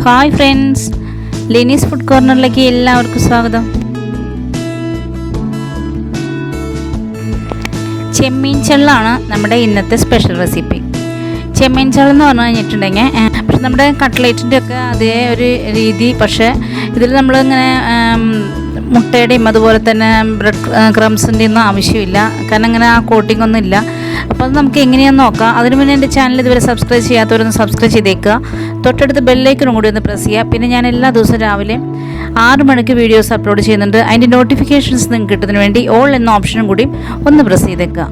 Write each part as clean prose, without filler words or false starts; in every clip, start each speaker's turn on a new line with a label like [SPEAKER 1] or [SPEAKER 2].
[SPEAKER 1] Hi friends, ലിനീസ് food കോർണറിലേക്ക് എല്ലാവർക്കും സ്വാഗതം. ചെമ്മീൻ ചെള്ളാണ് നമ്മുടെ ഇന്നത്തെ സ്പെഷ്യൽ റെസിപ്പി. ചെമ്മീൻ ചെള്ളെന്ന് പറഞ്ഞു കഴിഞ്ഞിട്ടുണ്ടെങ്കിൽ പക്ഷെ നമ്മുടെ കട്ട്ലേറ്റിൻ്റെ ഒക്കെ അതേ ഒരു രീതി, പക്ഷേ ഇതിൽ നമ്മളിങ്ങനെ മുട്ടയുടെയും അതുപോലെ തന്നെ ബ്രെഡ് ക്രംസിൻ്റെ ഒന്നും ആവശ്യമില്ല, കാരണം അങ്ങനെ ആ കോട്ടിംഗ് ഒന്നും ഇല്ല. അപ്പോൾ അത് നമുക്ക് എങ്ങനെയാണെന്ന് നോക്കാം. അതിന് മുന്നേ എൻ്റെ ചാനൽ ഇതുവരെ സബ്സ്ക്രൈബ് ചെയ്യാത്തവരൊന്ന് സബ്സ്ക്രൈബ് ചെയ്തേക്കുക. തൊട്ടടുത്ത് ബെല്ലൈക്കനും കൂടി ഒന്ന് പ്രസ് ചെയ്യുക. പിന്നെ ഞാൻ എല്ലാ ദിവസവും രാവിലെ 6 മണിക്ക് വീഡിയോസ് അപ്ലോഡ് ചെയ്യുന്നുണ്ട്. അതിൻ്റെ നോട്ടിഫിക്കേഷൻസ് നിങ്ങൾക്ക് കിട്ടുന്നതിന് വേണ്ടി ഓൾ എന്ന ഓപ്ഷനും കൂടി ഒന്ന് പ്രസ് ചെയ്തേക്കുക.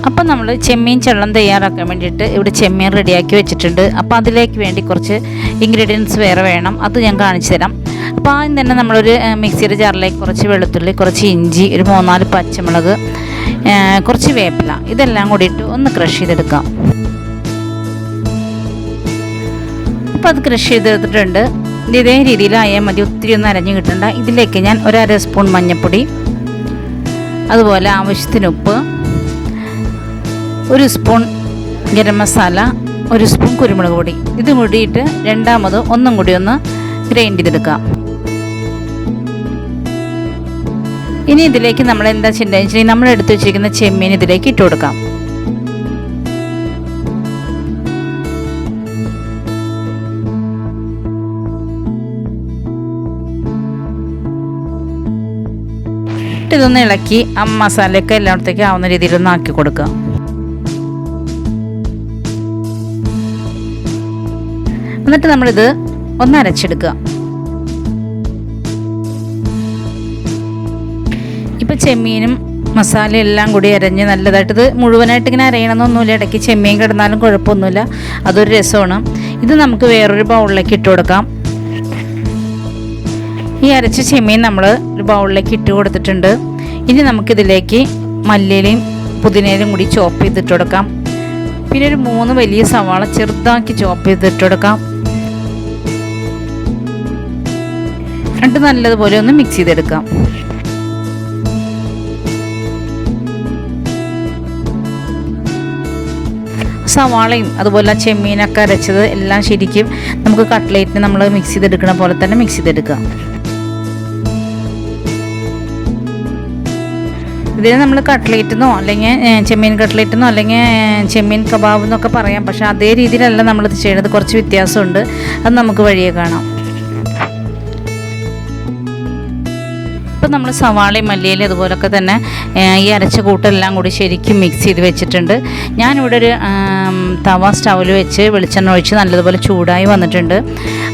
[SPEAKER 1] അപ്പം നമ്മൾ ചെമ്മീൻ ചെള്ളം തയ്യാറാക്കാൻ വേണ്ടിയിട്ട് ഇവിടെ ചെമ്മീൻ റെഡിയാക്കി വെച്ചിട്ടുണ്ട്. അപ്പോൾ അതിലേക്ക് വേണ്ടി കുറച്ച് ഇൻഗ്രീഡിയൻസ് വേറെ വേണം, അത് ഞാൻ കാണിച്ചു തരാം. അപ്പോൾ ആദ്യം തന്നെ നമ്മളൊരു മിക്സിയുടെ ജാറിലേക്ക് കുറച്ച് വെളുത്തുള്ളി, കുറച്ച് ഇഞ്ചി, ഒരു 3-4 പച്ചമുളക്, കുറച്ച് വേപ്പില, ഇതെല്ലാം കൂടിയിട്ട് ഒന്ന് ക്രഷ് ചെയ്തെടുക്കാം. അപ്പോൾ അത് ക്രഷ് ചെയ്തെടുത്തിട്ടുണ്ട്. ഇതേ രീതിയിലായാൽ മതി, ഒത്തിരി ഒന്നും അരഞ്ഞു കിട്ടണ്ട. ഇതിലേക്ക് ഞാൻ 1/2 സ്പൂൺ മഞ്ഞൾപ്പൊടി, അതുപോലെ ആവശ്യത്തിന് ഉപ്പ്, 1 സ്പൂൺ ഗരം മസാല, 1 സ്പൂൺ കുരുമുളക് പൊടി, ഇത് കൂടിയിട്ട് ഒന്നും കൂടി ഒന്ന് ഗ്രൈൻഡ് ചെയ്തെടുക്കാം. ഇനി ഇതിലേക്ക് നമ്മൾ എന്താ ചെയ്യേണ്ടതെന്ന് വെച്ചാൽ നമ്മൾ എടുത്ത് വെച്ചിരിക്കുന്ന ചെമ്മീൻ ഇതിലേക്ക് ഇട്ട് കൊടുക്കാം. ഇതൊന്ന് ഇളക്കി ആ മസാലയൊക്കെ എല്ലായിടത്തേക്ക് ആവുന്ന രീതിയിലൊന്ന് ആക്കി കൊടുക്കുക. എന്നിട്ട് നമ്മളിത് ഒന്ന് അരച്ചെടുക്കുക. ഇപ്പം ചെമ്മീനും മസാല എല്ലാം കൂടി അരഞ്ഞ് നല്ലതായിട്ട്, ഇത് മുഴുവനായിട്ട് ഇങ്ങനെ അരയണമെന്നൊന്നുമില്ല, ഇടയ്ക്ക് ചെമ്മീൻ കിടന്നാലും കുഴപ്പമൊന്നുമില്ല, അതൊരു രസമാണ്. ഇത് നമുക്ക് വേറൊരു ബൗളിലേക്ക് ഇട്ട് കൊടുക്കാം. ഈ അരച്ച ചെമ്മീൻ നമ്മൾ ഒരു ബൗളിലേക്ക് ഇട്ട് കൊടുത്തിട്ടുണ്ട്. ഇനി നമുക്കിതിലേക്ക് മല്ലിയിലയും പുതിനയിലും കൂടി ചോപ്പ് ചെയ്തിട്ട് കൊടുക്കാം. പിന്നെ ഒരു 3 വലിയ സവാള ചെറുതാക്കി ചോപ്പ് ചെയ്തിട്ട് കൊടുക്കാം. എന്നിട്ട് നല്ലതുപോലെ ഒന്ന് മിക്സ് ചെയ്തെടുക്കാം. സവാളയും അതുപോലെ ചെമ്മീനൊക്കെ അരച്ചത് എല്ലാം ശരിക്കും നമുക്ക് കട്ട്ലേറ്റിന് നമ്മൾ മിക്സ് ചെയ്തെടുക്കുന്ന പോലെ തന്നെ മിക്സ് ചെയ്തെടുക്കാം. ഇതിന് നമ്മൾ കട്ട്ലേറ്റെന്നോ അല്ലെങ്കിൽ ചെമ്മീൻ കട്ട്ലേറ്റെന്നോ അല്ലെങ്കിൽ ചെമ്മീൻ കബാബ് എന്നൊക്കെ പറയാം, പക്ഷേ അതേ രീതിയിലല്ല നമ്മളിത് ചെയ്യുന്നത്, കുറച്ച് വ്യത്യാസമുണ്ട്. അത് നമുക്ക് വഴിയെ കാണാം. ഇപ്പം നമ്മൾ സവാളയും മല്ലിയിലും അതുപോലൊക്കെ തന്നെ ഈ അരച്ച കൂട്ടെല്ലാം കൂടി ശരിക്കും മിക്സ് ചെയ്ത് വെച്ചിട്ടുണ്ട്. ഞാനിവിടെ ഒരു തവ സ്റ്റൗവിൽ വെച്ച് വെളിച്ചെണ്ണ ഒഴിച്ച് നല്ലതുപോലെ ചൂടായി വന്നിട്ടുണ്ട്.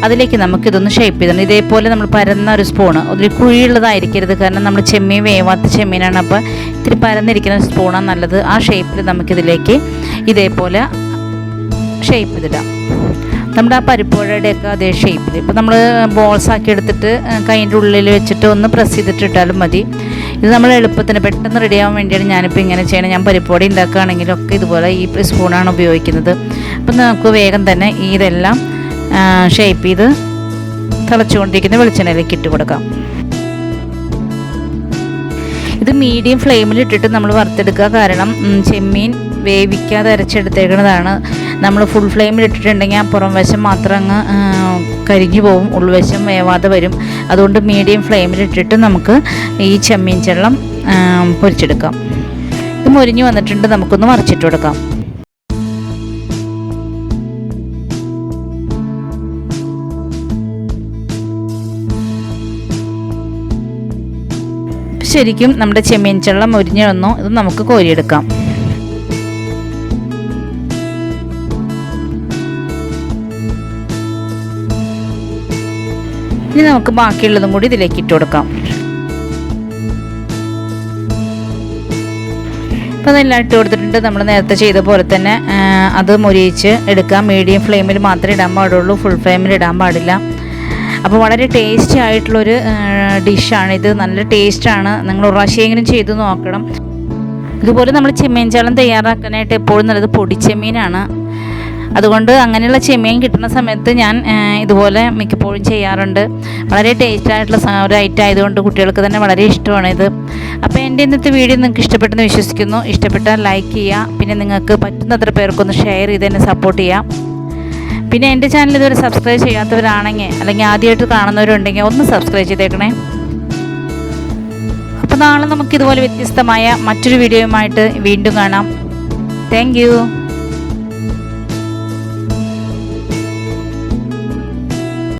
[SPEAKER 1] അതിലേക്ക് നമുക്കിതൊന്ന് ഷേപ്പ് ചെയ്തിട്ടുണ്ട്. ഇതേപോലെ നമ്മൾ പരന്ന ഒരു സ്പൂണ്, ഒരു കുഴിയുള്ളതായിരിക്കരുത്, കാരണം നമ്മൾ ചെമ്മീൻ വേവാത്ത ചെമ്മീനാണ്, അപ്പോൾ ഇത്തിരി പരന്നിരിക്കുന്ന സ്പൂണാണ് നല്ലത്. ആ ഷേപ്പിൽ നമുക്കിതിലേക്ക് ഇതേപോലെ ഷേപ്പ് ചെയ്തിടാം. നമ്മുടെ ആ പരിപ്പുവടയുടെയൊക്കെ അതേ ഷേപ്പിൽ ഇപ്പോൾ നമ്മൾ ബോൾസാക്കി എടുത്തിട്ട് കൈൻ്റെ ഉള്ളിൽ വെച്ചിട്ട് ഒന്ന് പ്രസ് ചെയ്തിട്ടിട്ടാലും മതി. ഇത് നമ്മൾ എളുപ്പത്തിന് പെട്ടെന്ന് റെഡിയാവാൻ വേണ്ടിയാണ് ഞാനിപ്പോൾ ഇങ്ങനെ ചെയ്യണം. ഞാൻ പരിപ്പുവട ഉണ്ടാക്കുകയാണെങ്കിലും ഒക്കെ ഇതുപോലെ ഈ സ്പൂണാണ് ഉപയോഗിക്കുന്നത്. അപ്പം നമുക്ക് വേഗം തന്നെ ഇതെല്ലാം ഷേപ്പ് ചെയ്ത് തിളച്ചുകൊണ്ടിരിക്കുന്ന വെളിച്ചെണ്ണയിലേക്ക് ഇട്ട് കൊടുക്കാം. ഇത് മീഡിയം ഫ്ലെയിമിൽ ഇട്ടിട്ട് നമ്മൾ വറുത്തെടുക്കുക, കാരണം ചെമ്മീൻ വേവിക്കാതെ അരച്ചെടുത്തേക്കുന്നതാണ്. നമ്മൾ ഫുൾ ഫ്ലെയിമിൽ ഇട്ടിട്ടുണ്ടെങ്കിൽ ആ പുറം വശം മാത്രം അങ്ങ് കരിഞ്ഞു പോവും, ഉൾവശം വേവാതെ വരും. അതുകൊണ്ട് മീഡിയം ഫ്ലെയിമിൽ ഇട്ടിട്ട് നമുക്ക് ഈ ചെമ്മീൻ ചെള്ളം പൊരിച്ചെടുക്കാം. ഇത് മൊരിഞ്ഞ് വന്നിട്ടുണ്ട്, നമുക്കൊന്ന് മറിച്ചിട്ട് കൊടുക്കാം. ശരിക്കും നമ്മുടെ ചെമ്മീൻ ചെള്ളം മൊരിഞ്ഞ് വന്നു, ഇത് നമുക്ക് കോരിയെടുക്കാം. ഇനി നമുക്ക് ബാക്കിയുള്ളതും കൂടി ഇതിലേക്ക് ഇട്ട് കൊടുക്കാം. അപ്പോൾ അതെല്ലാം ഇട്ട് കൊടുത്തിട്ടുണ്ട്. നമ്മൾ നേരത്തെ ചെയ്ത പോലെ തന്നെ അത് മൊരിയിച്ച് എടുക്കാം. മീഡിയം ഫ്ലെയിമിൽ മാത്രമേ ഇടാൻ പാടുള്ളൂ, ഫുൾ ഫ്ലെയിമിൽ ഇടാൻ പാടില്ല. അപ്പോൾ വളരെ ടേസ്റ്റി ആയിട്ടുള്ളൊരു ഡിഷാണിത്, നല്ല ടേസ്റ്റാണ്. നിങ്ങൾ ഒരു പ്രാവശ്യമെങ്കിലും ചെയ്ത് നോക്കണം. ഇതുപോലെ നമ്മൾ ചെമ്മീൻ ചാളം തയ്യാറാക്കാനായിട്ട് എപ്പോഴും നല്ലത് പൊടിച്ചെമ്മീനാണ്. അതുകൊണ്ട് അങ്ങനെയുള്ള ചെമ്മീൻ കിട്ടുന്ന സമയത്ത് ഞാൻ ഇതുപോലെ മിക്കപ്പോഴും ചെയ്യാറുണ്ട്. വളരെ ടേസ്റ്റ് ആയിട്ടുള്ള ഒരു ഐറ്റം ആയതുകൊണ്ട് കുട്ടികൾക്ക് തന്നെ വളരെ ഇഷ്ടമാണ് ഇത്. അപ്പോൾ എൻ്റെ ഇന്നത്തെ വീഡിയോ നിങ്ങൾക്ക് ഇഷ്ടപ്പെട്ടെന്ന് വിശ്വസിക്കുന്നു. ഇഷ്ടപ്പെട്ടാൽ ലൈക്ക് ചെയ്യുക, പിന്നെ നിങ്ങൾക്ക് പറ്റുന്നത്ര പേർക്കൊന്ന് ഷെയർ ചെയ്ത് എന്നെ സപ്പോർട്ട് ചെയ്യുക. പിന്നെ എൻ്റെ ചാനൽ ഇതുവരെ സബ്സ്ക്രൈബ് ചെയ്യാത്തവരാണെങ്കിൽ അല്ലെങ്കിൽ ആദ്യമായിട്ട് കാണുന്നവരുണ്ടെങ്കിൽ ഒന്ന് സബ്സ്ക്രൈബ് ചെയ്തേക്കണേ. അപ്പോൾ നാളെ നമുക്കിതുപോലെ വ്യത്യസ്തമായ മറ്റൊരു വീഡിയോയുമായിട്ട് വീണ്ടും കാണാം. Thank you.